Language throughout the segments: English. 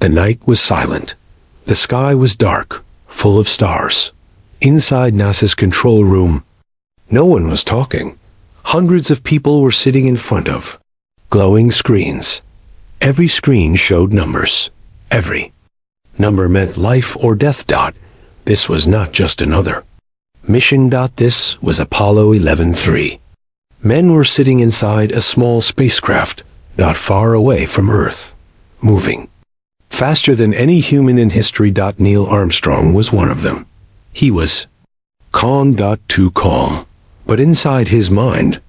The night was silent. The sky was dark, full of stars. Inside NASA's control room, no one was talking. Hundreds of people were sitting in front of glowing screens. Every screen showed numbers. Every number meant life or death. This was not just another mission. This was Apollo 11-3. Men were sitting inside a small spacecraft, not far away from Earth, moving faster than any human in history. Neil Armstrong was one of them. He was calm. Too calm. But inside his mind,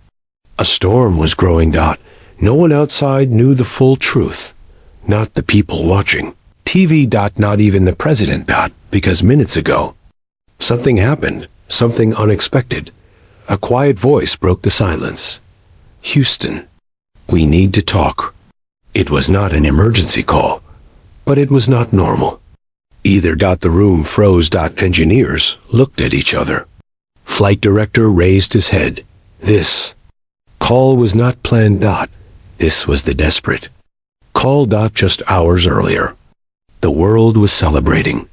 a storm was growing. No one outside knew the full truth. Not the people watching TV. Not even the president. Because minutes ago, something happened, something unexpected. A quiet voice broke the silence. "Houston, we need to talk." It was not an emergency call, but it was not normal either. The room froze. Engineers looked at each other. Flight director raised his head. This call was not planned. This was the desperate call. Just hours earlier, the world was celebrating.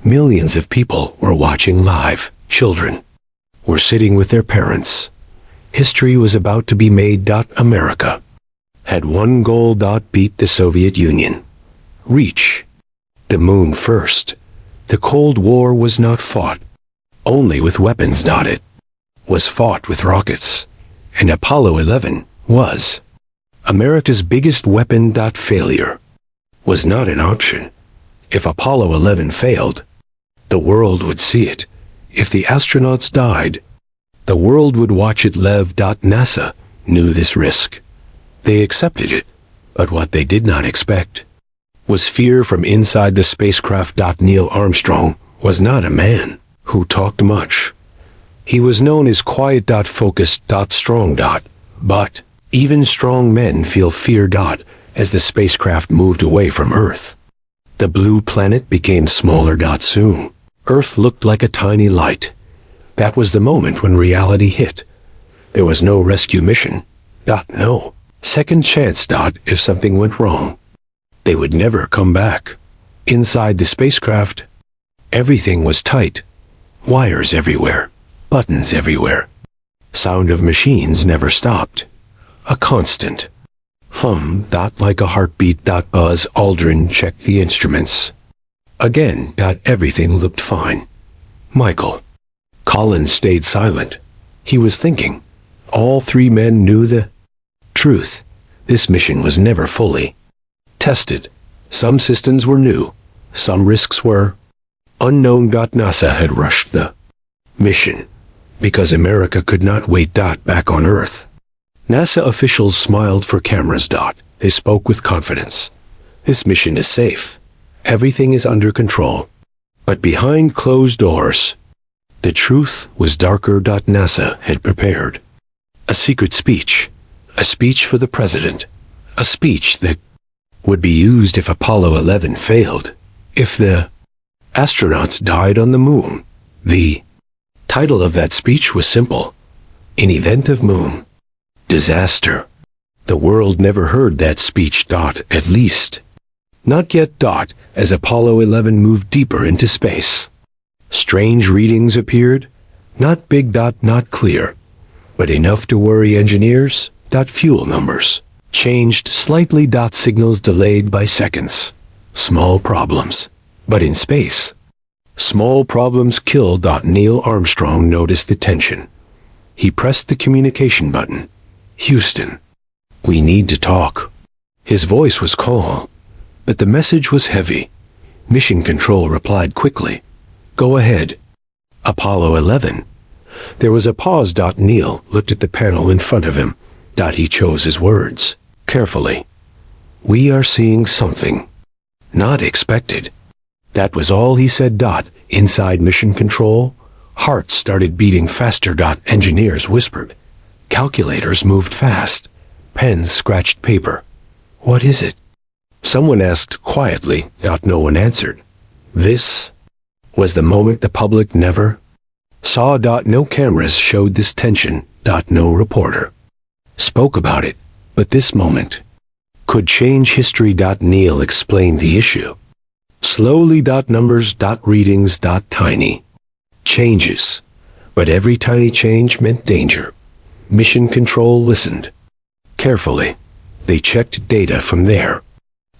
Millions of people were watching live. Children were sitting with their parents. History was about to be made. America had one goal. Beat the Soviet Union. Reach the moon first. The Cold War was not fought only with weapons. It was fought with rockets. And Apollo 11 was America's biggest weapon. Failure was not an option. If Apollo 11 failed, the world would see it. If the astronauts died, the world would watch it live. NASA knew this risk. They accepted it, but what they did not expect was fear from inside the spacecraft. Neil Armstrong was not a man who talked much. He was known as quiet. Focused. Strong. But even strong men feel fear. As the spacecraft moved away from Earth, the blue planet became smaller. Soon, Earth looked like a tiny light. That was the moment when reality hit. There was no rescue mission. No second chance. If something went wrong, they would never come back. Inside the spacecraft, everything was tight. Wires everywhere. Buttons everywhere. Sound of machines never stopped. A constant hum. Like a heartbeat. Buzz Aldrin checked the instruments. Again. Everything looked fine. Michael Collins stayed silent. He was thinking. All three men knew the truth. This mission was never fully tested. Some systems were new. Some risks were unknown. NASA had rushed the mission because America could not wait. Back on Earth, NASA officials smiled for cameras. They spoke with confidence. This mission is safe. Everything is under control. But behind closed doors, the truth was darker. NASA had prepared a secret speech. A speech for the president. A speech that would be used if Apollo 11 failed. If the astronauts died on the moon. The title of that speech was simple. An event of moon disaster. The world never heard that speech. At least not yet. As Apollo 11 moved deeper into space, strange readings appeared. Not big. Not clear, but enough to worry engineers. Fuel numbers changed slightly. Signals delayed by seconds. Small problems. But in space, small problems kill. Neil Armstrong noticed the tension. He pressed the communication button. "Houston, we need to talk." His voice was calm, but the message was heavy. Mission Control replied quickly. "Go ahead." Apollo 11. There was a pause. Neil looked at the panel in front of him. He chose his words carefully. "We are seeing something not expected." That was all he said. Inside Mission Control, hearts started beating faster. Engineers whispered. Calculators moved fast. Pens scratched paper. "What is it?" Someone asked quietly. No one answered. This was the moment the public never saw. No cameras showed this tension. No reporter spoke about it. But this moment could change history. Neil explained the issue. Slowly. Numbers. Readings. Tiny changes. But every tiny change meant danger. Mission Control listened carefully. They checked data from there.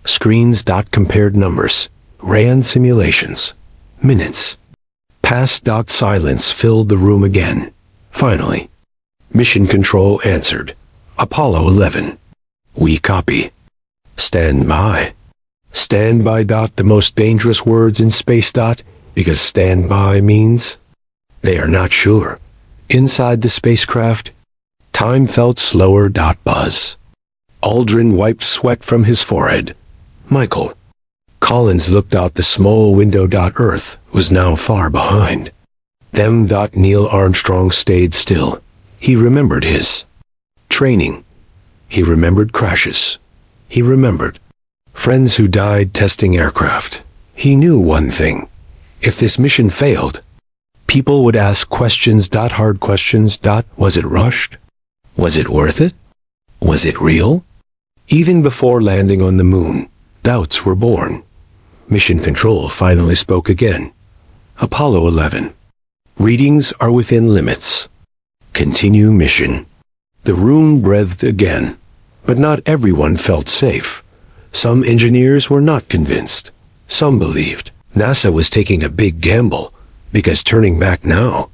Screens. Compared numbers. Ran simulations. Minutes passed. Silence filled the room again. Finally, Mission Control answered. Apollo 11. We copy. Stand by. Stand by. The most dangerous words in space. Because stand by means they are not sure. Inside the spacecraft, time felt slower. Buzz Aldrin wiped sweat from his forehead. Michael Collins looked out the small window. Earth was now far behind them. Neil Armstrong stayed still. He remembered his training. He remembered crashes. He remembered friends who died testing aircraft. He knew one thing. If this mission failed, people would ask questions. Hard questions. Was it rushed? Was it worth it? Was it real? Even before landing on the moon, doubts were born. Mission Control finally spoke again. Apollo 11. Readings are within limits. Continue mission. The room breathed again, but not everyone felt safe. Some engineers were not convinced. Some believed NASA was taking a big gamble, because turning back now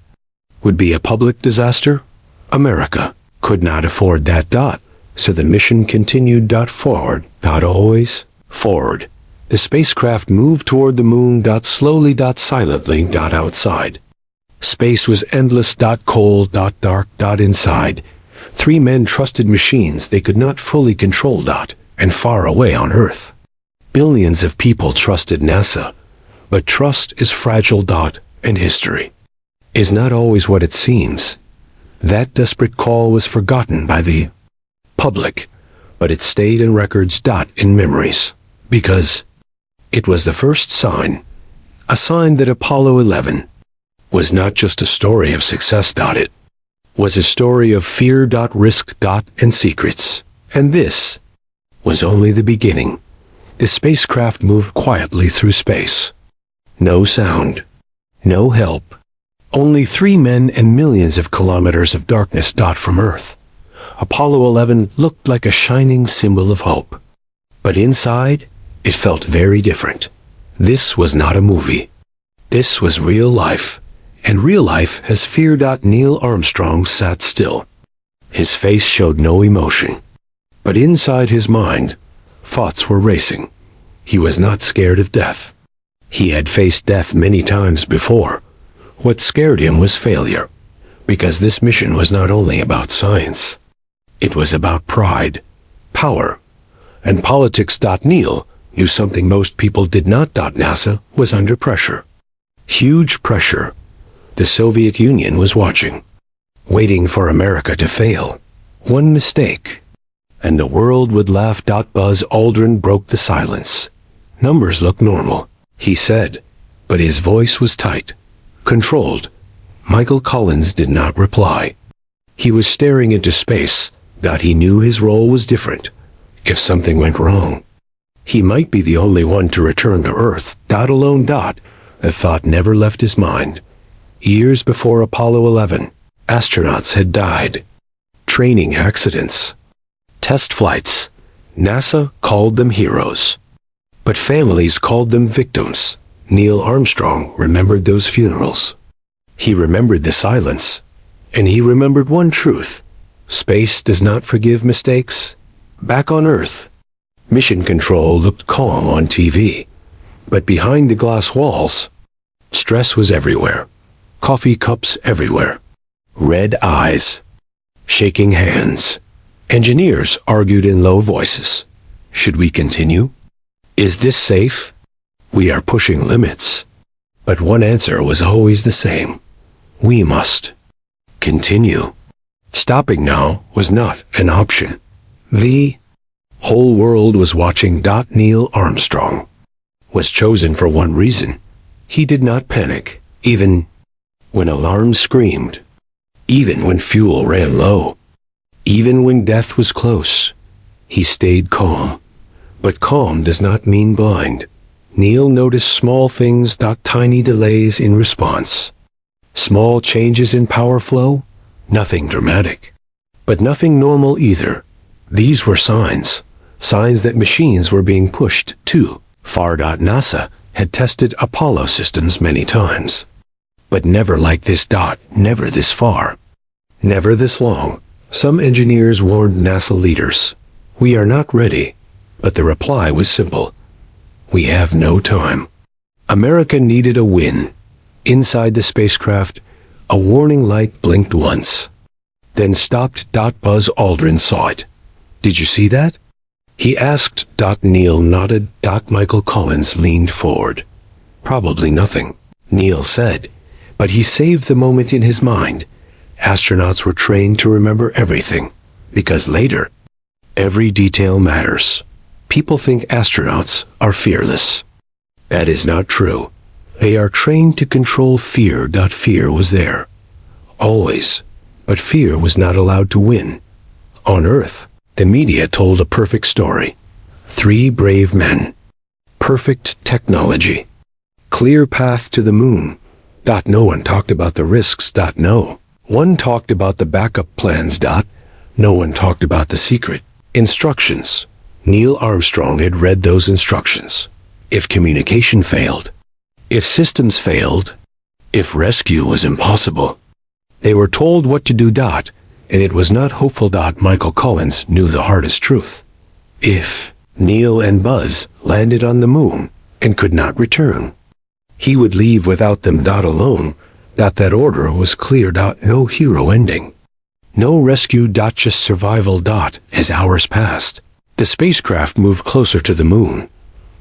would be a public disaster. America could not afford that. So the mission continued. Forward. Always forward. The spacecraft moved toward the moon. Slowly. Silently. Outside. Space was endless. Cold. Dark. Inside. Three men trusted machines they could not fully control. And far away on Earth, billions of people trusted NASA. But trust is fragile. And history is not always what it seems. That desperate call was forgotten by the public, but it stayed in records. In memories. Because it was the first sign. A sign that Apollo 11 was not just a story of success. It was a story of fear. Risk. And secrets. And this was only the beginning. The spacecraft moved quietly through space. No sound. No help. Only 3 men and millions of kilometers of darkness. From Earth, Apollo 11 looked like a shining symbol of hope. But inside, it felt very different. This was not a movie. This was real life. And real life has fear. Neil Armstrong sat still. His face showed no emotion. But inside his mind, thoughts were racing. He was not scared of death. He had faced death many times before. What scared him was failure. Because this mission was not only about science. It was about pride, power, and politics. Neil knew something most people did not. NASA was under pressure. Huge pressure. The Soviet Union was watching, waiting for America to fail. One mistake, and the world would laugh. Buzz Aldrin broke the silence. Numbers look normal, he said, but his voice was tight, controlled. Michael Collins did not reply. He was staring into space. He knew his role was different. If something went wrong, he might be the only one to return to Earth. Alone. The thought never left his mind. Years before Apollo 11, astronauts had died. Training accidents. Test flights. NASA called them heroes. But families called them victims. Neil Armstrong remembered those funerals. He remembered the silence. And he remembered one truth. Space does not forgive mistakes. Back on Earth, Mission Control looked calm on TV. But behind the glass walls, stress was everywhere. Coffee cups everywhere. Red eyes. Shaking hands. Engineers argued in low voices. Should we continue? Is this safe? We are pushing limits. But one answer was always the same. We must continue. Stopping now was not an option. The whole world was watching. Neil Armstrong was chosen for one reason. He did not panic, even when alarms screamed, even when fuel ran low, even when death was close. He stayed calm. But calm does not mean blind. Neil noticed small things, tiny delays in response. Small changes in power flow, nothing dramatic. But nothing normal either. These were signs that machines were being pushed too far. NASA had tested Apollo systems many times. But never like this. Never this far. Never this long. Some engineers warned NASA leaders, "We are not ready." But the reply was simple. "We have no time." America needed a win. Inside the spacecraft, a warning light blinked once, then stopped. Buzz Aldrin saw it. "Did you see that?" he asked. Neil nodded. Michael Collins leaned forward. "Probably nothing," Neil said, but he saved the moment in his mind. Astronauts were trained to remember everything, because later, every detail matters. People think astronauts are fearless. That is not true. They are trained to control fear. Fear was there, always, but fear was not allowed to win. On Earth, the media told a perfect story. 3 brave men. Perfect technology. Clear path to the moon. No one talked about the risks. No one talked about the backup plans. No one talked about the secret instructions. Neil Armstrong had read those instructions. If communication failed, if systems failed, if rescue was impossible, they were told what to do. And it was not hopeful. Michael Collins knew the hardest truth. If Neil and Buzz landed on the moon and could not return, he would leave without them. Alone. That order was clear. No hero ending. No rescue. Just survival. As hours passed, the spacecraft moved closer to the moon.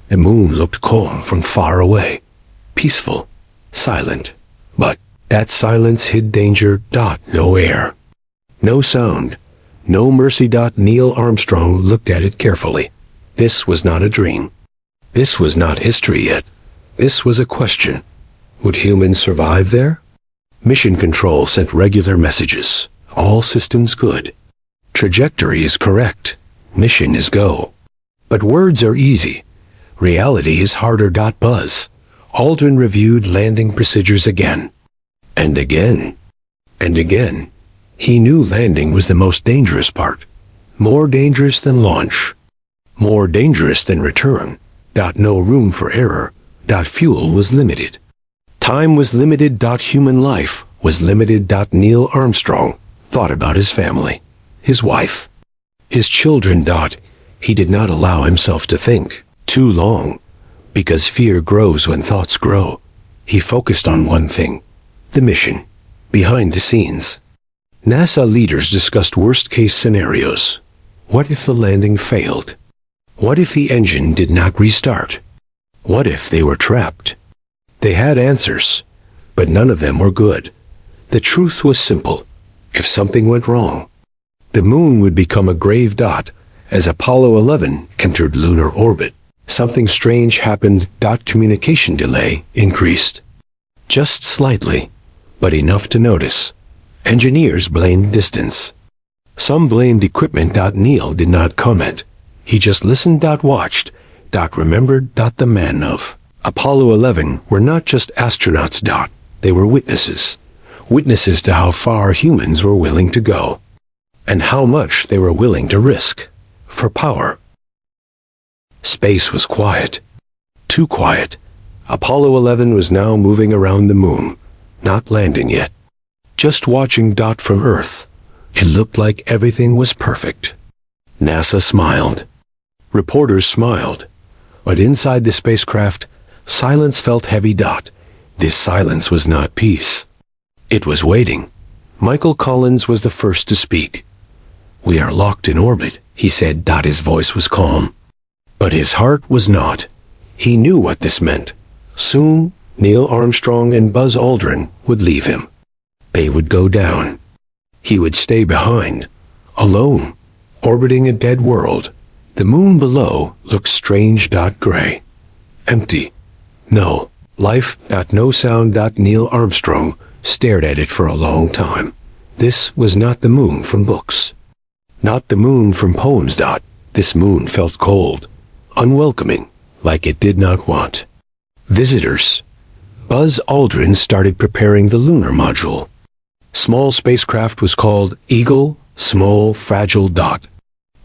The moon looked calm from far away. Peaceful. Silent. But that silence hid danger. No air. No sound. No mercy. Neil Armstrong looked at it carefully. This was not a dream. This was not history yet. This was a question. Would humans survive there? Mission Control sent regular messages. All systems good. Trajectory is correct. Mission is go. But words are easy. Reality is harder. Buzz Aldrin reviewed landing procedures again. And again. And again. He knew landing was the most dangerous part. More dangerous than launch. More dangerous than return. No room for error. Fuel was limited. Time was limited. Human life was limited. Neil Armstrong thought about his family, his wife, his children. He did not allow himself to think too long, because fear grows when thoughts grow. He focused on one thing, the mission, behind the scenes. NASA leaders discussed worst-case scenarios. What if the landing failed? What if the engine did not restart? What if they were trapped? They had answers, but none of them were good. The truth was simple. If something went wrong, the moon would become a grave. As Apollo 11 entered lunar orbit, something strange happened. Communication delay increased. Just slightly, but enough to notice. Engineers blamed distance. Some blamed equipment. Neil did not comment. He just listened. Watched. Remembered. The men of Apollo 11 were not just astronauts. They were witnesses. Witnesses to how far humans were willing to go, and how much they were willing to risk for power. Space was quiet. Too quiet. Apollo 11 was now moving around the moon, not landing yet. Just watching. From Earth, it looked like everything was perfect. NASA smiled. Reporters smiled. But inside the spacecraft, silence felt heavy. This silence was not peace. It was waiting. Michael Collins was the first to speak. "We are locked in orbit," he said. His voice was calm. But his heart was not. He knew what this meant. Soon, Neil Armstrong and Buzz Aldrin would leave him. They would go down. He would stay behind, alone, orbiting a dead world. The moon below looked strange. Gray. Empty. No life. No sound. Neil Armstrong stared at it for a long time. This was not the moon from books. Not the moon from poems. This moon felt cold, unwelcoming, like it did not want visitors. Buzz Aldrin started preparing the lunar module. Small spacecraft was called Eagle, small, fragile dot.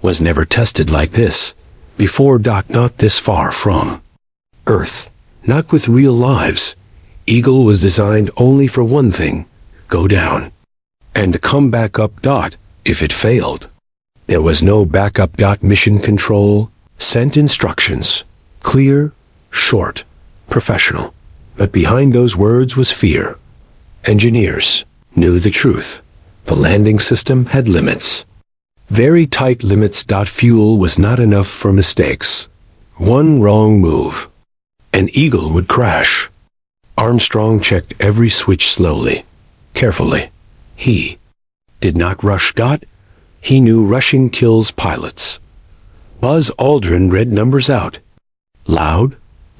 Was never tested like this before dot, not this far from Earth, not with real lives. Eagle was designed only for one thing, go down, and come back up dot if it failed. There was no backup dot. Mission control sent instructions, clear, short, professional. But behind those words was fear. Engineers knew the truth. The landing system had limits. Very tight limits. Fuel was not enough for mistakes. One wrong move, an Eagle would crash. Armstrong checked every switch slowly, carefully. He did not rush dot. He knew rushing kills pilots. Buzz Aldrin read numbers out. Loud,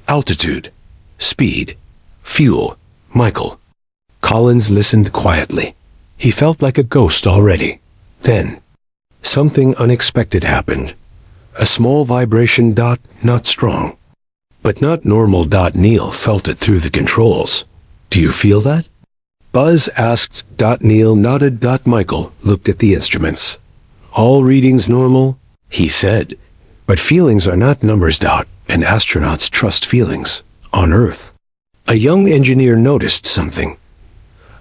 altitude, speed, fuel, Michael. Collins listened quietly. He felt like a ghost already. Then, something unexpected happened. A small vibration dot, not strong, but not normal dot. Neil felt it through the controls. Do you feel that? Buzz asked dot. Neil nodded dot. Michael looked at the instruments. All readings normal, he said. But feelings are not numbers dot, and astronauts trust feelings on Earth. A young engineer noticed something.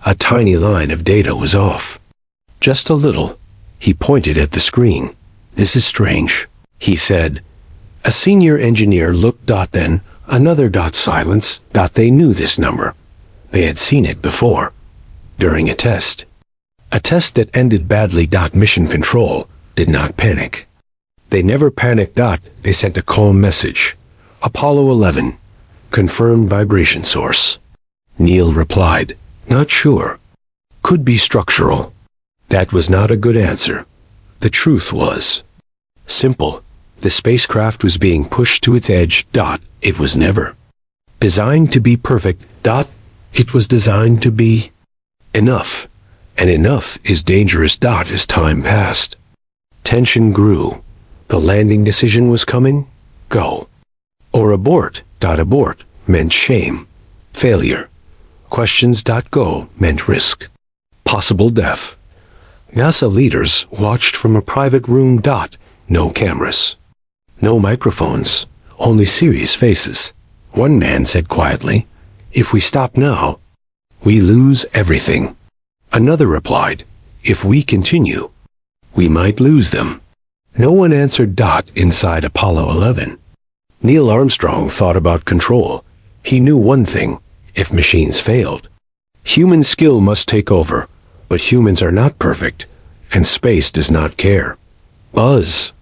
A tiny line of data was off. Just a little. He pointed at the screen. This is strange, he said. A senior engineer looked dot. Then another dot. Silence dot. They knew this number. They had seen it before. During a test. A test that ended badly dot. Mission control did not panic. They never panicked dot. They sent a calm message. Apollo 11. Confirmed vibration source. Neil replied, not sure. Could be structural. That was not a good answer. The truth was simple. The spacecraft was being pushed to its edge dot. It was never designed to be perfect dot. It was designed to be enough. And enough is dangerous dot. As time passed, tension grew. The landing decision was coming. Go or abort dot. Abort meant shame, failure. Questions dot. Go meant risk, possible death. NASA leaders watched from a private room dot. No cameras, no microphones, only serious faces. One man said quietly, if we stop now, we lose everything. Another replied, if we continue, we might lose them. No one answered dot. Inside Apollo 11. Neil Armstrong thought about control. He knew one thing, if machines failed, human skill must take over. But humans are not perfect, and space does not care. Buzz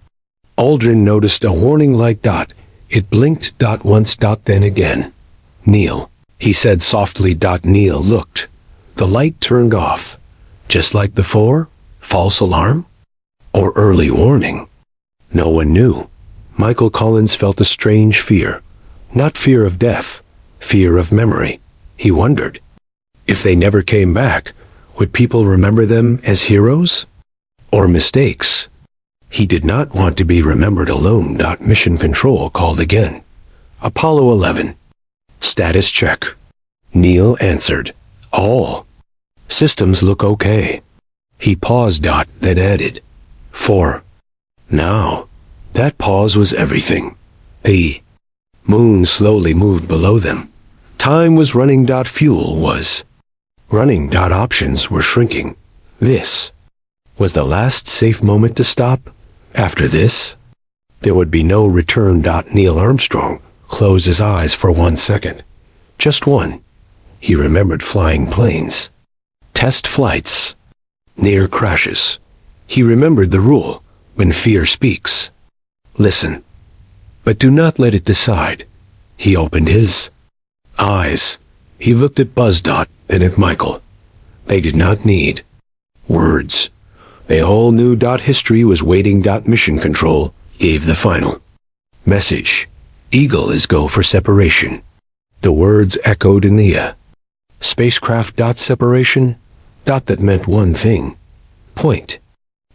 Aldrin noticed a warning light dot. It blinked dot once dot. Then again. Neil, he said softly dot. Neil looked. The light turned off, just like before. False alarm? Or early warning? No one knew. Michael Collins felt a strange fear. Not fear of death, fear of memory. He wondered, if they never came back, would people remember them as heroes? Or mistakes? He did not want to be remembered alone. Mission control called again. Apollo 11. Status check. Neil answered. All systems look okay. He paused dot. Then added. 4. Now. That pause was everything. The moon slowly moved below them. Time was running dot. Fuel was running dot. Options were shrinking. This was the last safe moment to stop. After this, there would be no return dot. Neil Armstrong closed his eyes for 1 second. Just one. He remembered flying planes. Test flights. Near crashes. He remembered the rule, when fear speaks, listen, but do not let it decide. He opened his eyes. He looked at Buzz dot, then at Michael. They did not need words. They all knew dot. History was waiting dot. Mission control gave the final message. Eagle is go for separation. The words echoed in the air. Spacecraft dot. Separation dot. That meant one thing. Point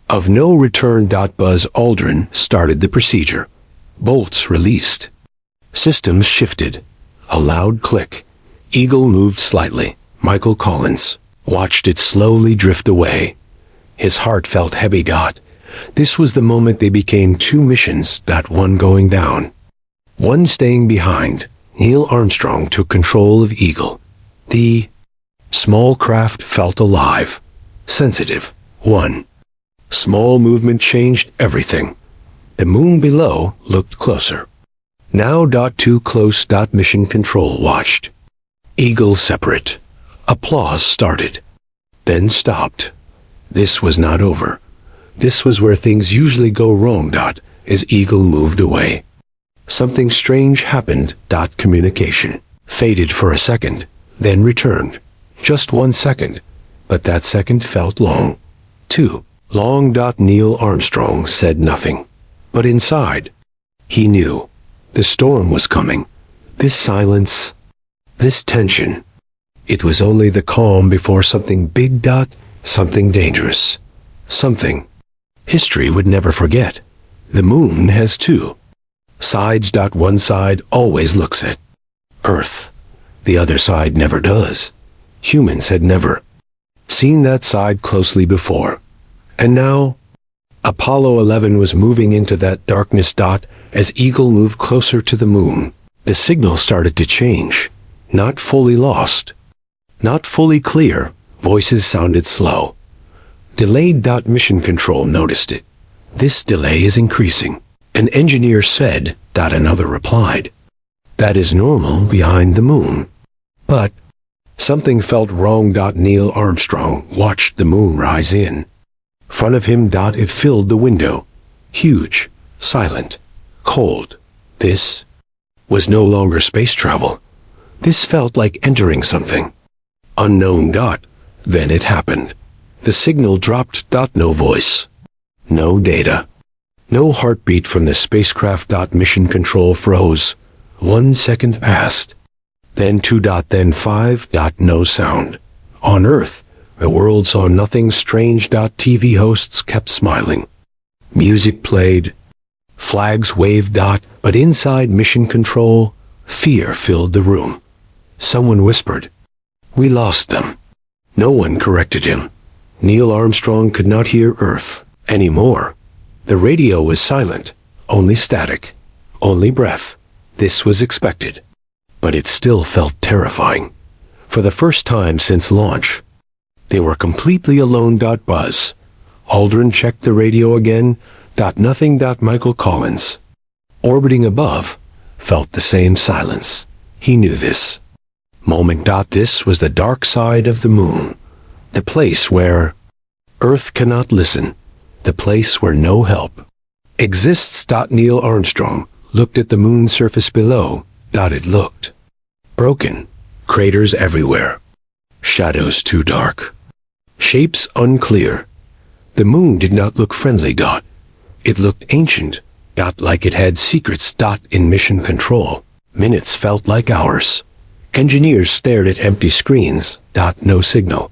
of no return dot. Buzz Aldrin started the procedure. Bolts released. Systems shifted. A loud click. Eagle moved slightly. Michael Collins watched it slowly drift away. His heart felt heavy. This was the moment they became two missions, one going down, one staying behind. Neil Armstrong took control of Eagle. The small craft felt alive, sensitive. One small movement changed everything. The moon below looked closer. Now. Too close. Mission control watched. Eagle separate. Applause started, then stopped. This was not over. This was where things usually go wrong. As Eagle moved away, something strange happened. Communication faded for a second, then returned. Just 1 second, but that second felt long. Too long. Neil Armstrong said nothing, but inside, he knew. The storm was coming. This silence, this tension. It was only the calm before something big. Something dangerous. Something history would never forget. The moon has two sides. One side always looks at Earth. The other side never does. Humans had never seen that side closely before. And now, Apollo 11 was moving into that darkness. As Eagle moved closer to the moon, the signal started to change. Not fully lost. Not fully clear. Voices sounded slow. Delayed. Mission control noticed it. This delay is increasing. An engineer said. Another replied. That is normal behind the moon. But something felt wrong. Neil Armstrong watched the moon rise in front of him. It filled the window. Huge, silent, cold. This was no longer space travel. This felt like entering something unknown. Then it happened. The signal dropped. No voice. No data. No heartbeat from the spacecraft. Mission control froze. 1 second passed. Then 2. Then 5. No sound. On Earth, the world saw nothing strange. TV hosts kept smiling. Music played. Flags waved. But inside mission control, fear filled the room. Someone whispered, "We lost them." No one corrected him. Neil Armstrong could not hear Earth anymore. The radio was silent, only static, only breath. This was expected, but it still felt terrifying. For the first time since launch, they were completely alone. Buzz Aldrin checked the radio again. Nothing. Michael Collins, orbiting above, felt the same silence. He knew this moment. This was the dark side of the moon, the place where Earth cannot listen, the place where no help exists. Neil Armstrong looked at the moon's surface below. It looked broken, craters everywhere, shadows too dark, shapes unclear. The moon did not look friendly. It looked ancient. Like it had secrets. In mission control, minutes felt like hours. Engineers stared at empty screens. No signal.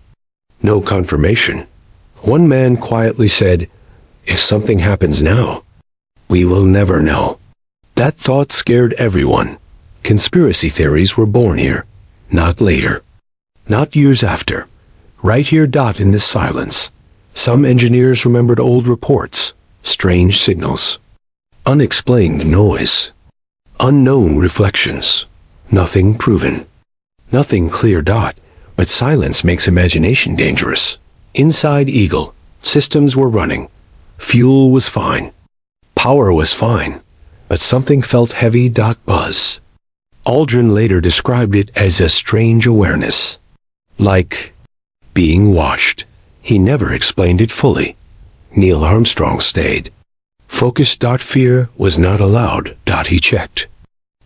No confirmation. One man quietly said, "If something happens now, we will never know." That thought scared everyone. Conspiracy theories were born here, not later, not years after. Right here. In this silence, some engineers remembered old reports, strange signals, unexplained noise, unknown reflections, nothing proven, nothing clear. But silence makes imagination dangerous. Inside Eagle, systems were running. Fuel was fine. Power was fine. But something felt heavy. Buzz Aldrin later described it as a strange awareness, like being watched. He never explained it fully. Neil Armstrong stayed focused. Fear was not allowed. He checked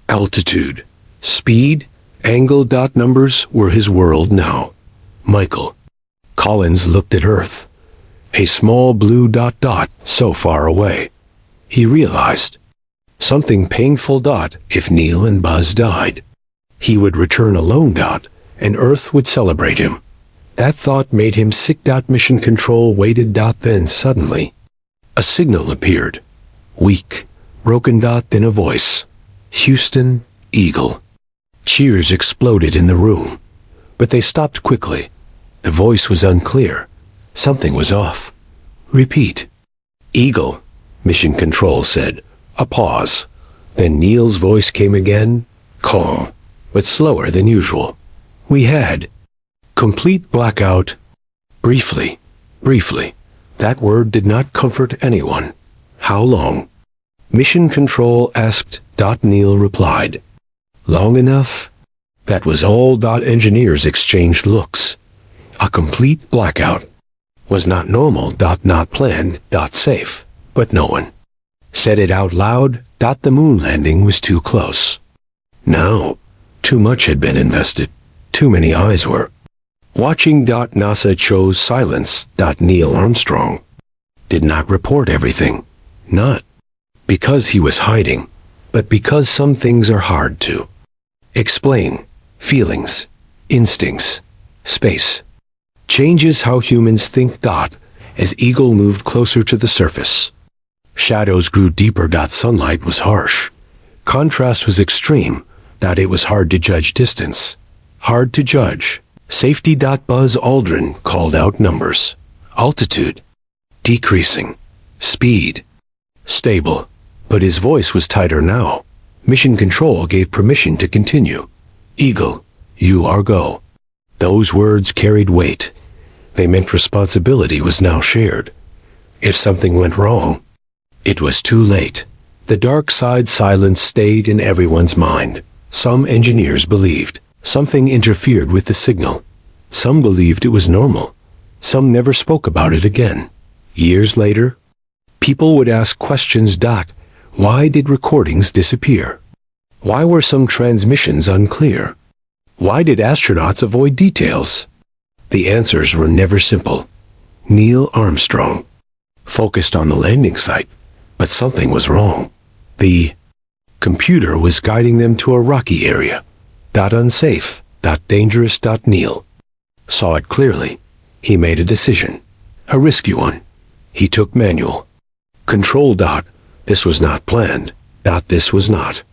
altitude, speed, angle. Numbers were his world now. Michael Collins looked at Earth, a small blue dot so far away. He realized something painful. If Neil and Buzz died, he would return alone. And Earth would celebrate him. That thought made him sick. Mission control waited. Then suddenly, a signal appeared. Weak, broken. Then a voice. "Houston, Eagle. Cheers exploded in the room, but they stopped quickly. The voice was unclear. Something was off. Repeat. Eagle, Mission Control said. A pause. Then Neil's voice came again, calm, but slower than usual. We had complete blackout. Briefly. That word did not comfort anyone. How long? Mission Control asked. Neil replied. Long enough? That was all. Engineers exchanged looks. A complete blackout. Was not normal. Not planned. Safe. But no one said it out loud. The moon landing was too close. Now, too much had been invested. Too many eyes were watching. NASA chose silence. Neil Armstrong did not report everything. Not because he was hiding, but because some things are hard to explain. Feelings, instincts, space changes how humans think. As Eagle moved closer to the surface, shadows grew deeper. Sunlight was harsh. Contrast was extreme. It was hard to judge distance. Hard to judge safety. Buzz Aldrin called out numbers. Altitude decreasing. Speed stable. But his voice was tighter now. Mission Control gave permission to continue. Eagle, you are go. Those words carried weight. They meant responsibility was now shared. If something went wrong, it was too late. The dark side silence stayed in everyone's mind. Some engineers believed something interfered with the signal. Some believed it was normal. Some never spoke about it again. Years later, people would ask questions. Why did recordings disappear? Why were some transmissions unclear? Why did astronauts avoid details? The answers were never simple. Neil Armstrong focused on the landing site, but something was wrong. The computer was guiding them to a rocky area. Unsafe. Dangerous. Neil saw it clearly. He made a decision. A risky one. He took manual control. This was not planned. This was not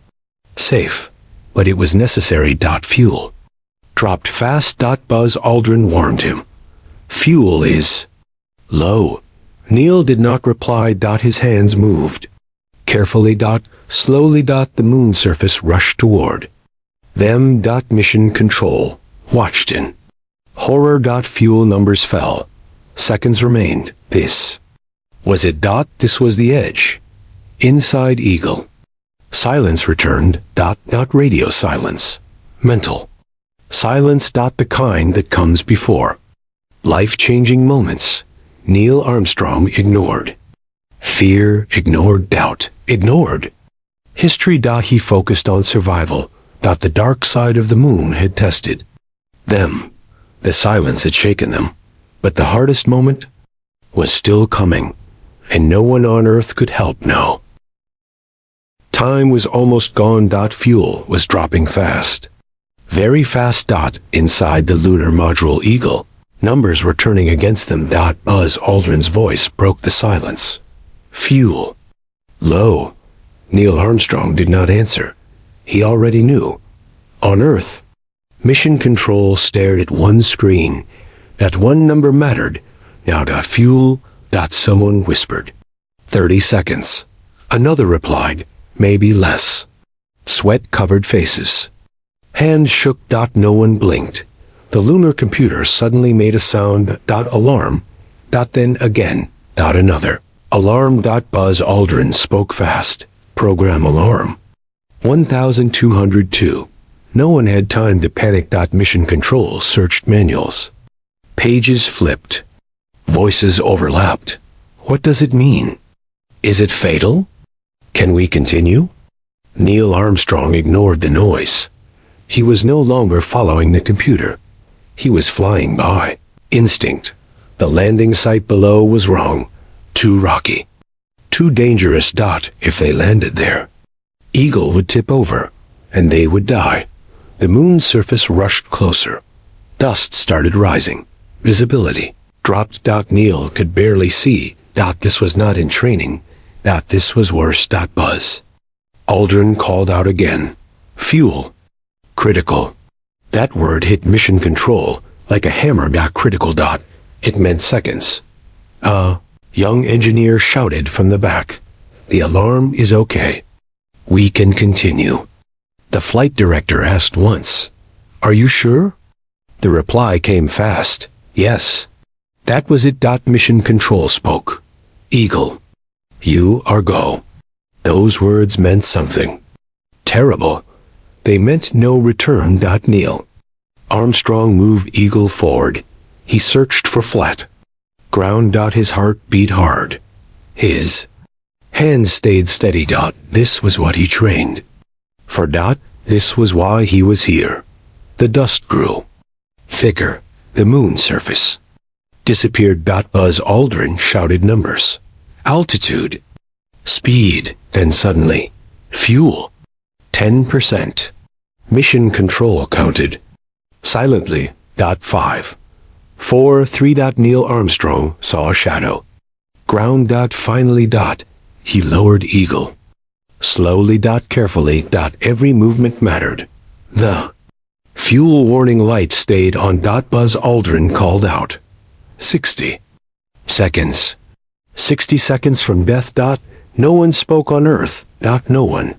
safe. But it was necessary. Fuel dropped fast. Buzz Aldrin warned him. Fuel is low. Neil did not reply. His hands moved carefully. Slowly. The moon surface rushed toward them. Mission Control watched in horror. Fuel numbers fell. Seconds remained. This was it. This was the edge. Inside Eagle, silence returned. Not radio silence. Mental silence. The kind that comes before life-changing moments. Neil Armstrong ignored fear, ignored doubt, ignored history. He focused on survival. The dark side of the moon had tested them. The silence had shaken them. But the hardest moment was still coming, and no one on Earth could help now. Time was almost gone. Fuel was dropping fast. Very fast. Inside the lunar module Eagle, numbers were turning against them. Buzz Aldrin's voice broke the silence. Fuel low. Neil Armstrong did not answer. He already knew. On Earth, Mission Control stared at one screen. That one number mattered. Now. Fuel. Someone whispered. 30 seconds. Another replied. Maybe less. Sweat-covered faces. Hands shook. No one blinked. The lunar computer suddenly made a sound. Alarm. Then again. Another alarm. Buzz Aldrin spoke fast. Program alarm. 1202. No one had time to panic. Mission Control searched manuals. Pages flipped. Voices overlapped. What does it mean? Is it fatal? Can we continue? Neil Armstrong ignored the noise. He was no longer following the computer. He was flying by. Instinct. The landing site below was wrong. Too rocky. Too dangerous. If they landed there, Eagle would tip over, and they would die. The moon's surface rushed closer. Dust started rising. Visibility dropped. Neil could barely see. This was not in training. This was worse. Buzz Aldrin called out again. Fuel. Critical. That word hit mission control like a hammer. Critical. It meant seconds. Young engineer shouted from the back. The alarm is okay. We can continue. The flight director asked once. Are you sure? The reply came fast. Yes. That was it. Mission control spoke. Eagle. You are go. Those words meant something. Terrible. They meant no return. Neil Armstrong moved Eagle forward. He searched for flat ground. His heart beat hard. His hands stayed steady. This was what he trained for. This was why he was here. The dust grew thicker. The moon surface disappeared. Buzz Aldrin shouted numbers. Altitude. Speed. Then suddenly, fuel. 10%. Mission control counted. Silently. 5, 4, 3. Neil Armstrong saw a shadow. Ground. Finally. He lowered Eagle. Slowly. Carefully. Every movement mattered. The fuel warning light stayed on. Buzz Aldrin called out. 60 seconds. 60 seconds from death. No one spoke on Earth. No one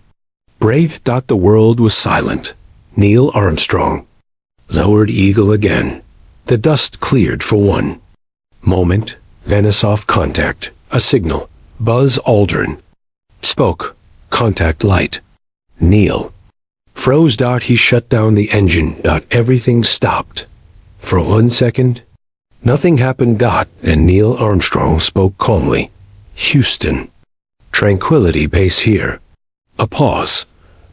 breathed. The world was silent. Neil Armstrong lowered Eagle again. The dust cleared for one moment, then a soft contact, a signal. Buzz Aldrin spoke. Contact light. Neil froze. He shut down the engine. Everything stopped. For 1 second, nothing happened. Then Neil Armstrong spoke calmly. Houston. Tranquility base here. A pause.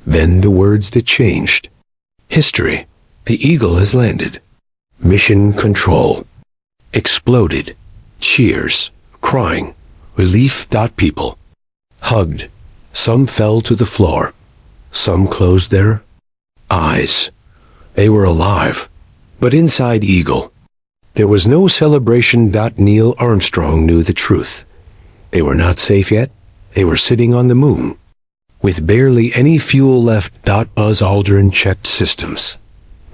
Then the words that changed. History. The Eagle has landed. Mission control. Exploded. Cheers. Crying. Relief. People hugged. Some fell to the floor. Some closed their eyes. They were alive. But inside Eagle, there was no celebration. Neil Armstrong knew the truth. They were not safe yet. They were sitting on the moon, with barely any fuel left. Buzz Aldrin checked systems.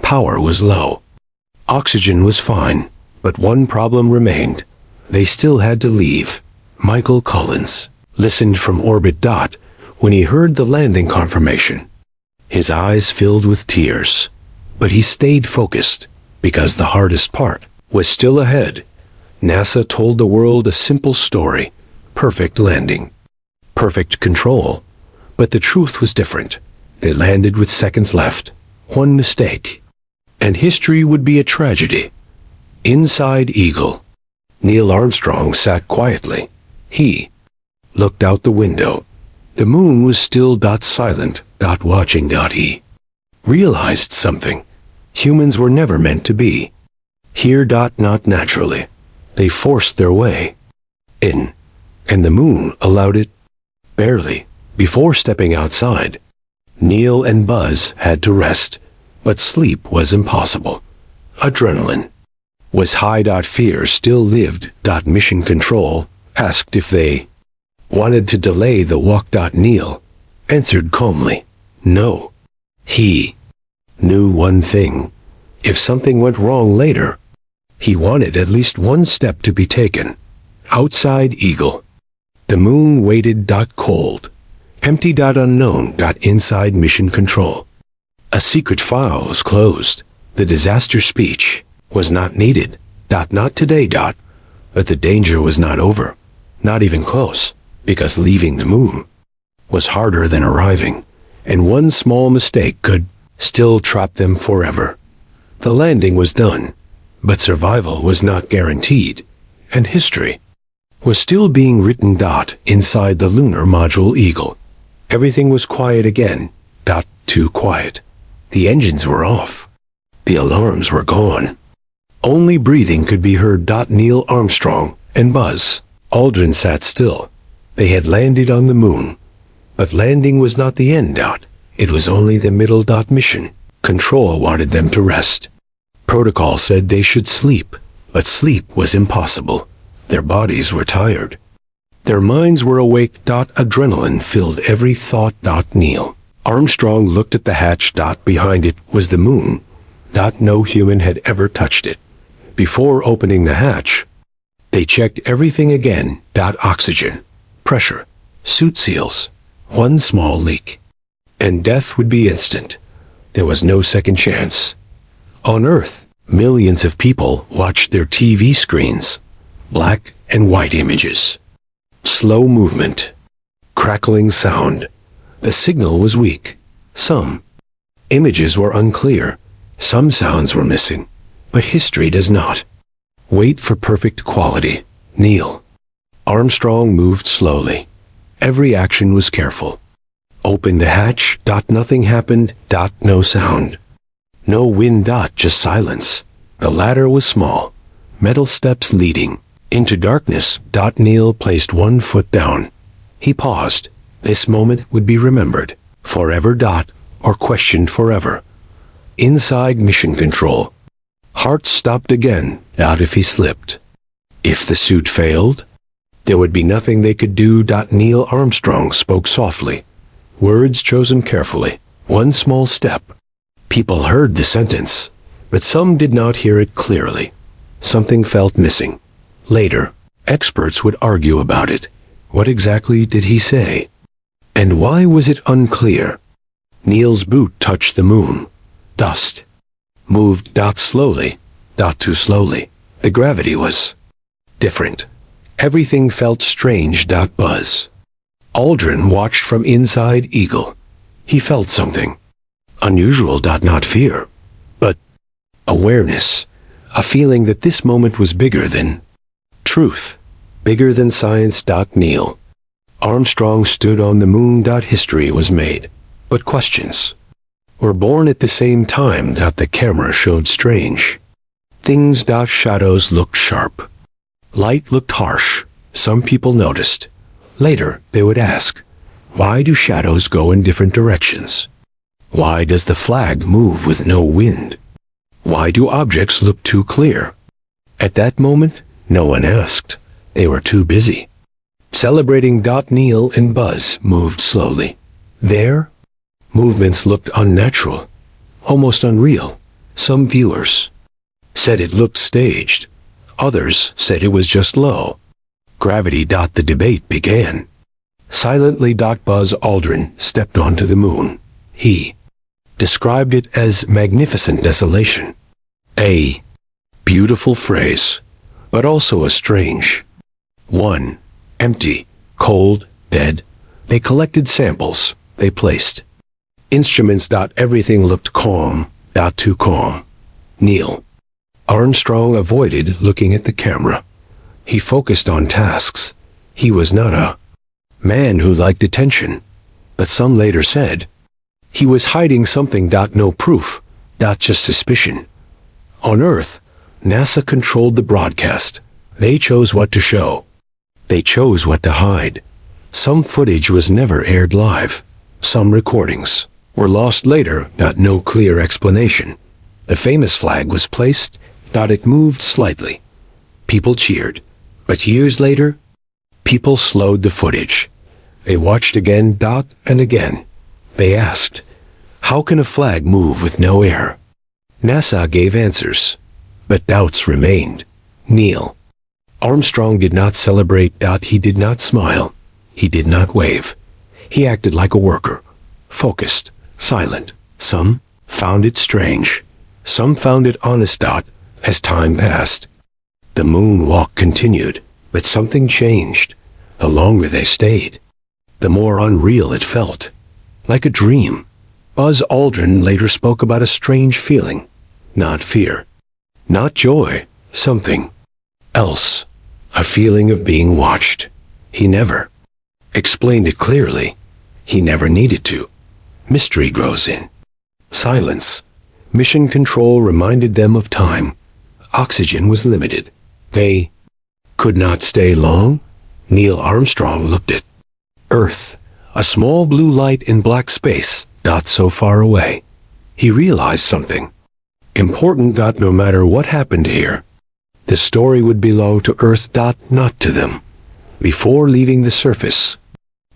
Power was low. Oxygen was fine, but one problem remained. They still had to leave. Michael Collins listened from orbit. When he heard the landing confirmation, his eyes filled with tears. But he stayed focused, because the hardest part was still ahead. NASA told the world a simple story. Perfect landing. Perfect control. But the truth was different. They landed with seconds left. One mistake, and history would be a tragedy. Inside Eagle, Neil Armstrong sat quietly. He looked out the window. The moon was still. Silent. Watching. He realized something. Humans were never meant to be here. Not naturally. They forced their way in, and the moon allowed it. Barely. Before stepping outside, Neil and Buzz had to rest, but sleep was impossible. Adrenaline was high. Fear still lived. Mission control asked if they wanted to delay the walk. Neil answered calmly, no. He knew one thing. If something went wrong later, he wanted at least one step to be taken. Outside Eagle, the moon waited. Cold. Empty. Unknown. Inside mission control, a secret file was closed. The disaster speech was not needed. Not today. But the danger was not over. Not even close, because leaving the moon was harder than arriving, and one small mistake could still trap them forever. The landing was done, but survival was not guaranteed, and history was still being written. Inside the lunar module Eagle, everything was quiet again. Too quiet. The engines were off. The alarms were gone. Only breathing could be heard. Neil Armstrong and Buzz Aldrin sat still. They had landed on the moon. But landing was not the end. It was only the middle. Mission control wanted them to rest. Protocol said they should sleep, but sleep was impossible. Their bodies were tired. Their minds were awake. Adrenaline filled every thought. Neil Armstrong looked at the hatch. Behind it was the moon. No human had ever touched it. Before opening the hatch, they checked everything again. Oxygen, pressure, suit seals, one small leak, and death would be instant. There was no second chance. On Earth, millions of people watched their TV screens. Black and white images. Slow movement. Crackling sound. The signal was weak. Some images were unclear. Some sounds were missing. But history does not wait for perfect quality. Neil Armstrong moved slowly. Every action was careful. Open the hatch. Nothing happened. No sound. No wind. Just silence. The ladder was small. Metal steps leading into darkness. Neil placed one foot down. He paused. This moment would be remembered forever. Or questioned forever. Inside mission control. Heart stopped again. If he slipped. If the suit failed, there would be nothing they could do. Neil Armstrong spoke softly. Words chosen carefully. One small step. People heard the sentence, but some did not hear it clearly. Something felt missing. Later, experts would argue about it. What exactly did he say? And why was it unclear? Neil's boot touched the moon. Dust moved. Slowly. Too slowly. The gravity was different. Everything felt strange. Buzz Aldrin watched from inside Eagle. He felt something unusual. Not fear, but awareness. A feeling that this moment was bigger than truth, bigger than science. Neil Armstrong stood on the moon. History was made, but questions were born at the same time. The camera showed strange things. Shadows looked sharp. Light looked harsh. Some people noticed. Later, they would ask, why do shadows go in different directions? Why does the flag move with no wind? Why do objects look too clear? At that moment, no one asked. They were too busy celebrating. Neil and Buzz moved slowly. Their movements looked unnatural, almost unreal. Some viewers said it looked staged. Others said it was just low gravity. The debate began. Silently. Buzz Aldrin stepped onto the moon. He described it as magnificent desolation. A beautiful phrase, but also a strange one. Empty, cold, dead. They collected samples. They placed instruments. Everything looked calm. Too calm. Neil Armstrong avoided looking at the camera. He focused on tasks. He was not a man who liked attention, but some later said he was hiding something. No proof. Just suspicion. On Earth, NASA controlled the broadcast. They chose what to show. They chose what to hide. Some footage was never aired live. Some recordings were lost later. No clear explanation. The famous flag was placed. It moved slightly. People cheered. But years later, people slowed the footage. They watched again. And again. They asked, how can a flag move with no air? NASA gave answers, but doubts remained. Neil Armstrong did not celebrate. He did not smile. He did not wave. He acted like a worker, focused, silent. Some found it strange. Some found it honest. As time passed, the moonwalk continued, but something changed. The longer they stayed, the more unreal it felt, like a dream. Buzz Aldrin later spoke about a strange feeling. Not fear, not joy, something else. A feeling of being watched. He never explained it clearly. He never needed to. Mystery grows in silence. Mission control reminded them of time. Oxygen was limited. They could not stay long. Neil Armstrong looked at Earth, a small blue light in black space. So far away. He realized something important. No matter what happened here, the story would belong to Earth. Not to them. Before leaving the surface,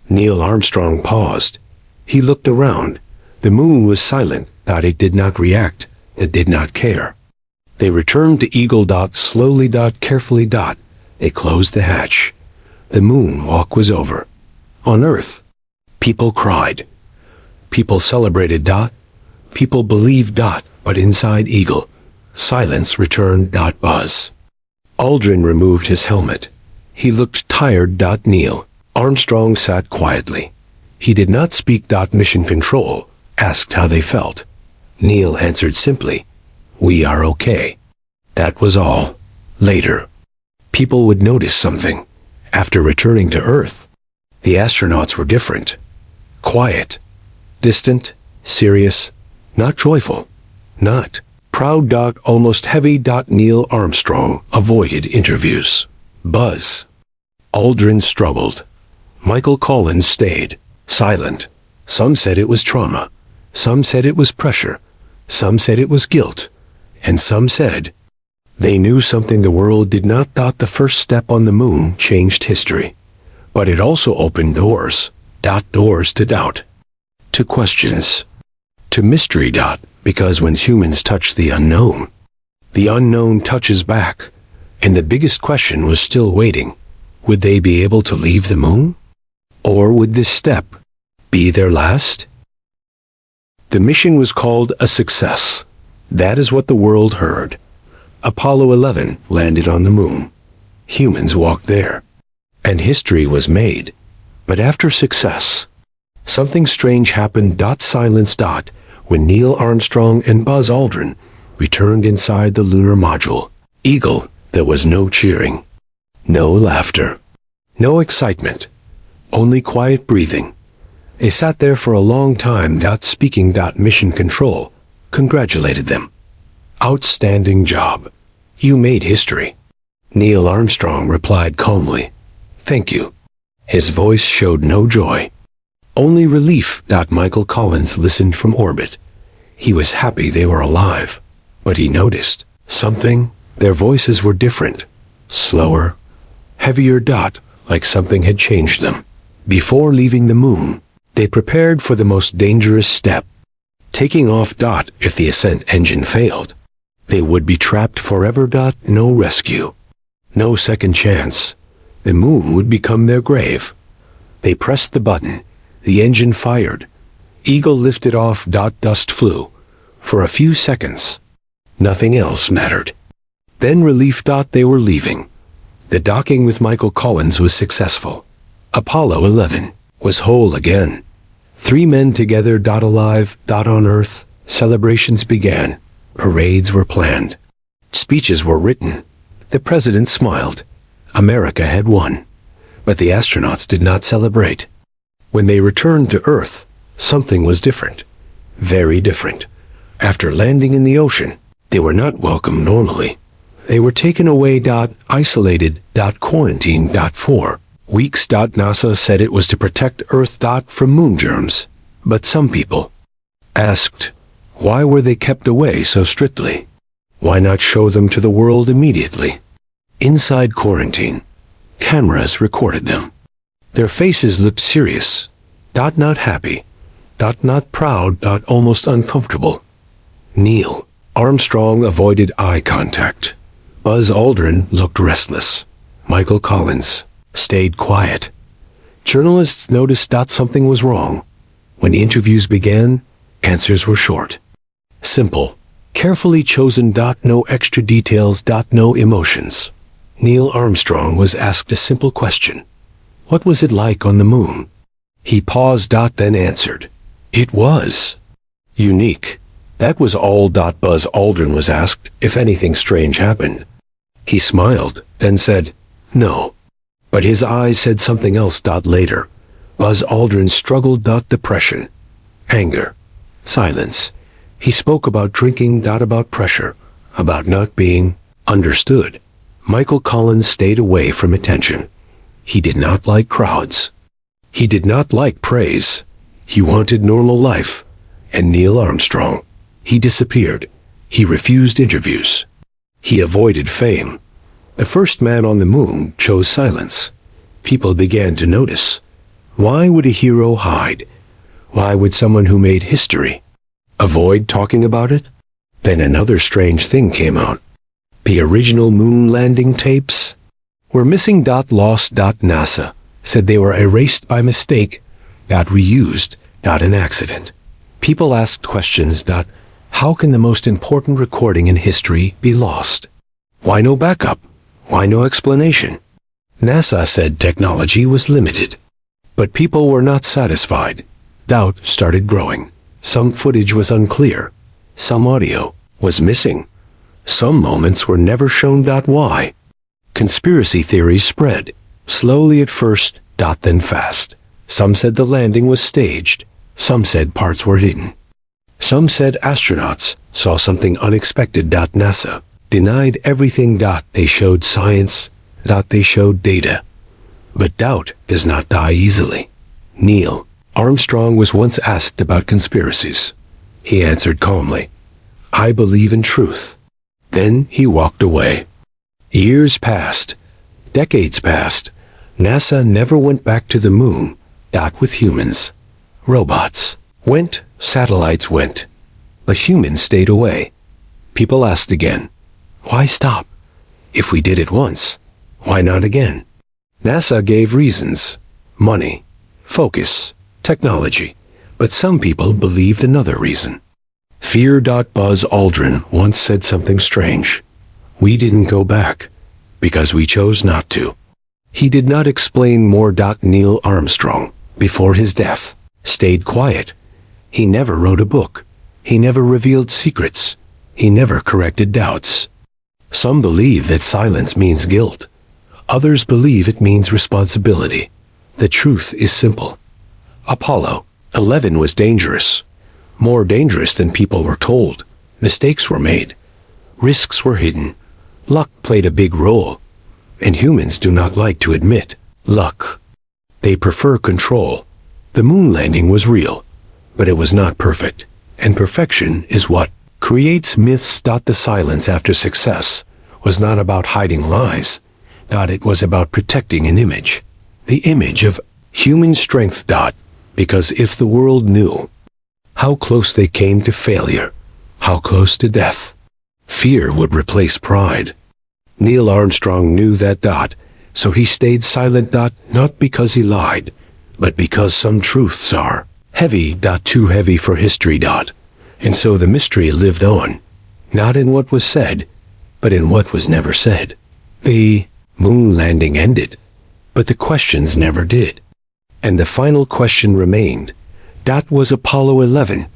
Neil Armstrong paused. He looked around. The moon was silent. It did not react. It did not care. They returned to Eagle. Slowly. Carefully. They closed the hatch. The moonwalk was over. On Earth, people cried. People celebrated. People believed. But inside Eagle, silence returned. Buzz Aldrin removed his helmet. He looked tired. Neil Armstrong sat quietly. He did not speak. Mission Control asked how they felt. Neil answered simply, "We are okay." That was all. Later, people would notice something. After returning to Earth, the astronauts were different. Quiet, distant, serious, not joyful, not proud. Almost heavy. Neil Armstrong avoided interviews. Buzz Aldrin struggled. Michael Collins stayed, silent. Some said it was trauma. Some said it was pressure. Some said it was guilt. And some said they knew something the world did not. The first step on the moon changed history. But it also opened doors. Doors to doubt. To questions. To mystery. Because when humans touch the unknown touches back. And the biggest question was still waiting. Would they be able to leave the moon? Or would this step be their last? The mission was called a success. That is what the world heard. Apollo 11 landed on the moon. Humans walked there. And history was made. But after success, something strange happened. Silence. When Neil Armstrong and Buzz Aldrin returned inside the lunar module, Eagle, there was no cheering. No laughter. No excitement. Only quiet breathing. They sat there for a long time. Speaking. Mission Control congratulated them. Outstanding job. You made history. Neil Armstrong replied calmly, "Thank you." His voice showed no joy. Only relief. Michael Collins listened from orbit. He was happy they were alive. But he noticed something. Their voices were different. Slower. Heavier. Like something had changed them. Before leaving the moon, they prepared for the most dangerous step. Taking off. If the ascent engine failed, they would be trapped forever. No rescue. No second chance. The moon would become their grave. They pressed the button. The engine fired. Eagle lifted off. Dust flew. For a few seconds, nothing else mattered. Then relief. They were leaving. The docking with Michael Collins was successful. Apollo 11 was whole again. 3 men together. Alive. On Earth, celebrations began. Parades were planned. Speeches were written. The president smiled. America had won. But the astronauts did not celebrate. When they returned to Earth, something was different. Very different. After landing in the ocean, they were not welcome normally. They were taken away. Isolated. Quarantined. For weeks. NASA said it was to protect Earth. From moon germs. But some people asked, why were they kept away so strictly? Why not show them to the world immediately? Inside quarantine, cameras recorded them. Their faces looked serious. Not happy. Not proud. Almost uncomfortable. Neil Armstrong avoided eye contact. Buzz Aldrin looked restless. Michael Collins stayed quiet. Journalists noticed something was wrong. When interviews began, answers were short. Simple. Carefully chosen. No extra details. No emotions. Neil Armstrong was asked a simple question. What was it like on the moon? He paused. Then answered. It was unique. That was all. Buzz Aldrin was asked if anything strange happened. He smiled, then said, no. But his eyes said something else. Later, Buzz Aldrin struggled. Depression, anger, silence. He spoke about drinking. About pressure, about not being understood. Michael Collins stayed away from attention. He did not like crowds. He did not like praise. He wanted normal life. And Neil Armstrong, he disappeared. He refused interviews. He avoided fame. The first man on the moon chose silence. People began to notice. Why would a hero hide? Why would someone who made history avoid talking about it? Then another strange thing came out. The original moon landing tapes were missing. Lost. NASA said they were erased by mistake, reused, not an accident. People asked questions. How can the most important recording in history be lost? Why no backup? Why no explanation? NASA said technology was limited. But people were not satisfied. Doubt started growing. Some footage was unclear. Some audio was missing. Some moments were never shown. Why? Conspiracy theories spread, slowly at first, then fast. Some said the landing was staged. Some said parts were hidden. Some said astronauts saw something unexpected. NASA denied everything. They showed science. They showed data. But doubt does not die easily. Neil Armstrong was once asked about conspiracies. He answered calmly, "I believe in truth." Then he walked away. Years passed. Decades passed. NASA never went back to the moon. With humans. Robots went, satellites went. But humans stayed away. People asked again, why stop? If we did it once, why not again? NASA gave reasons. Money, focus, technology. But some people believed another reason. Fear. Buzz Aldrin once said something strange. We didn't go back because we chose not to. He did not explain more. Neil Armstrong, before his death, stayed quiet. He never wrote a book. He never revealed secrets. He never corrected doubts. Some believe that silence means guilt. Others believe it means responsibility. The truth is simple. Apollo 11 was dangerous. More dangerous than people were told. Mistakes were made. Risks were hidden. Luck played a big role. And humans do not like to admit luck. They prefer control. The moon landing was real, but it was not perfect. And perfection is what creates myths. The silence after success was not about hiding lies. It was about protecting an image. The image of human strength. Because if the world knew how close they came to failure, how close to death, fear would replace pride. Neil Armstrong knew that. So he stayed silent. Not because he lied, but because some truths are heavy. Too heavy for history. And so the mystery lived on, not in what was said, but in what was never said. The moon landing ended, but the questions never did. And the final question remained. Was Apollo 11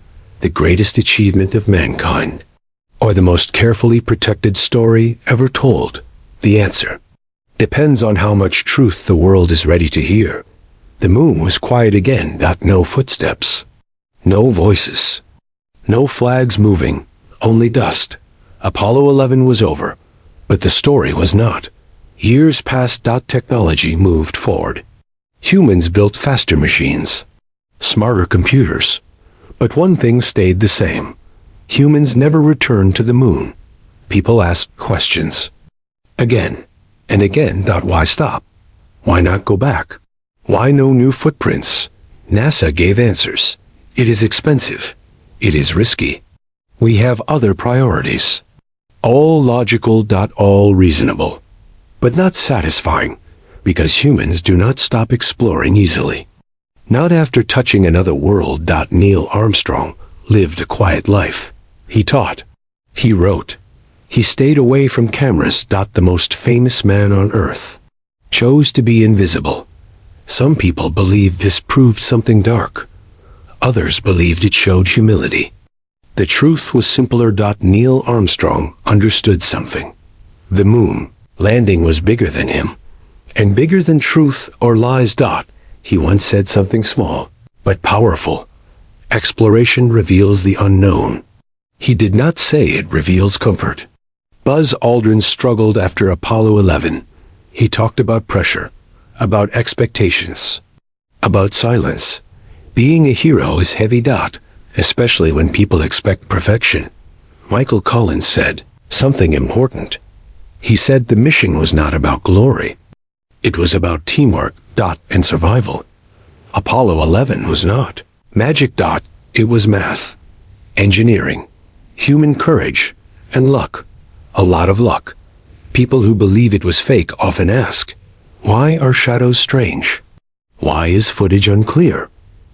the greatest achievement of mankind, or the most carefully protected story ever told? The answer depends on how much truth the world is ready to hear. The moon was quiet again. No footsteps, no voices, no flags moving, only dust. Apollo 11 was over, but the story was not. Years passed. Technology moved forward. Humans built faster machines, smarter computers. But one thing stayed the same. Humans never returned to the moon. People asked questions. Again and again. Why stop? Why not go back? Why no new footprints? NASA gave answers. It is expensive. It is risky. We have other priorities. All logical. All reasonable. But not satisfying, because humans do not stop exploring easily. Not after touching another world. Neil Armstrong lived a quiet life. He taught. He wrote. He stayed away from cameras. The most famous man on Earth chose to be invisible. Some people believed this proved something dark. Others believed it showed humility. The truth was simpler. Neil Armstrong understood something. The moon landing was bigger than him, and bigger than truth or lies. He once said something small, but powerful. Exploration reveals the unknown. He did not say it reveals comfort. Buzz Aldrin struggled after Apollo 11. He talked about pressure, about expectations, about silence. Being a hero is heavy. Especially when people expect perfection. Michael Collins said something important. He said the mission was not about glory. It was about teamwork. And survival. Apollo 11 was not. Magic. It was math, engineering, human courage, and luck. A lot of luck. People who believe it was fake often ask, why are shadows strange? Why is footage unclear?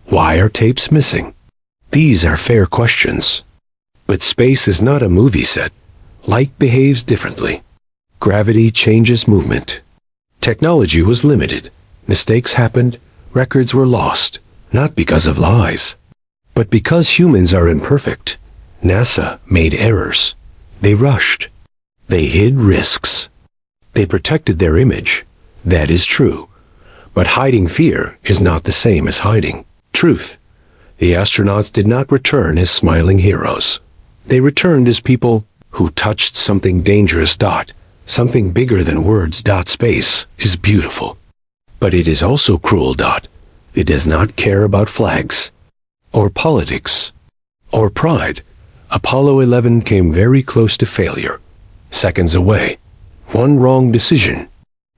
Why are tapes missing? These are fair questions. But space is not a movie set. Light behaves differently. Gravity changes movement. Technology was limited. Mistakes happened. Records were lost. Not because of lies, but because humans are imperfect. NASA made errors. They rushed. They hid risks. They protected their image. That is true. But hiding fear is not the same as hiding truth. The astronauts did not return as smiling heroes. They returned as people who touched something dangerous. Something bigger than words. Space is beautiful. But it is also cruel. It does not care about flags, or politics, or pride. Apollo 11 came very close to failure. Seconds away. One wrong decision,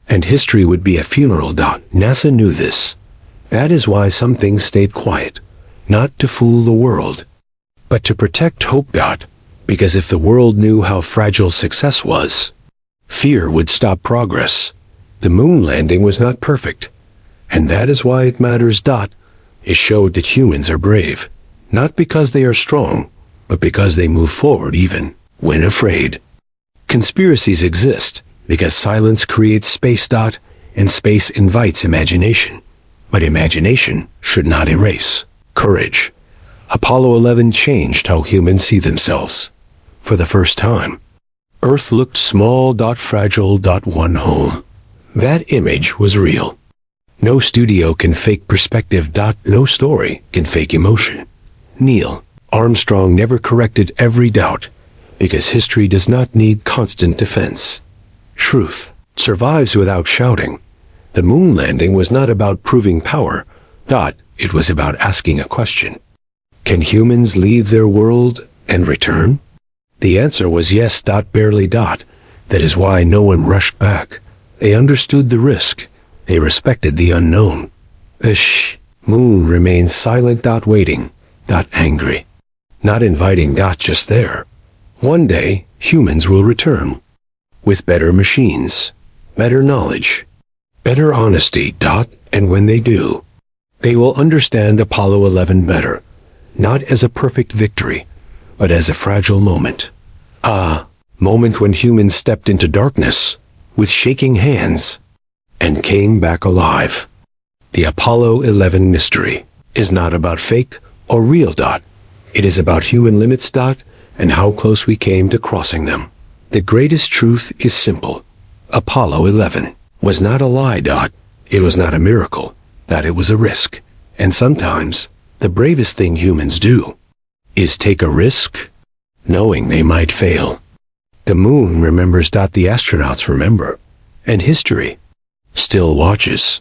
and history would be a funeral. NASA knew this. That is why some things stayed quiet. Not to fool the world, but to protect hope. Because if the world knew how fragile success was, fear would stop progress. The moon landing was not perfect, and that is why it matters. It showed that humans are brave, not because they are strong, but because they move forward even when afraid. Conspiracies exist because silence creates space. And space invites imagination. But imagination should not erase courage. Apollo 11 changed how humans see themselves. For the first time, Earth looked small. Fragile. One home. That image was real. No studio can fake perspective. No story can fake emotion. Neil Armstrong never corrected every doubt, because history does not need constant defense. Truth survives without shouting. The moon landing was not about proving power. It was about asking a question. Can humans leave their world and return? The answer was yes. Barely. That is why no one rushed back. They understood the risk. They respected the unknown. The moon remains silent. Waiting. Angry. Not inviting. Just there. One day, humans will return. With better machines, better knowledge, better honesty. And when they do, they will understand Apollo 11 better. Not as a perfect victory, but as a fragile moment. A moment when humans stepped into darkness with shaking hands and came back alive. The Apollo 11 mystery is not about fake or real. It is about human limits. And how close we came to crossing them. The greatest truth is simple. Apollo 11 was not a lie. It was not a miracle. It was a risk. And sometimes, the bravest thing humans do is take a risk, knowing they might fail. The moon remembers. The astronauts remember. And history still watches.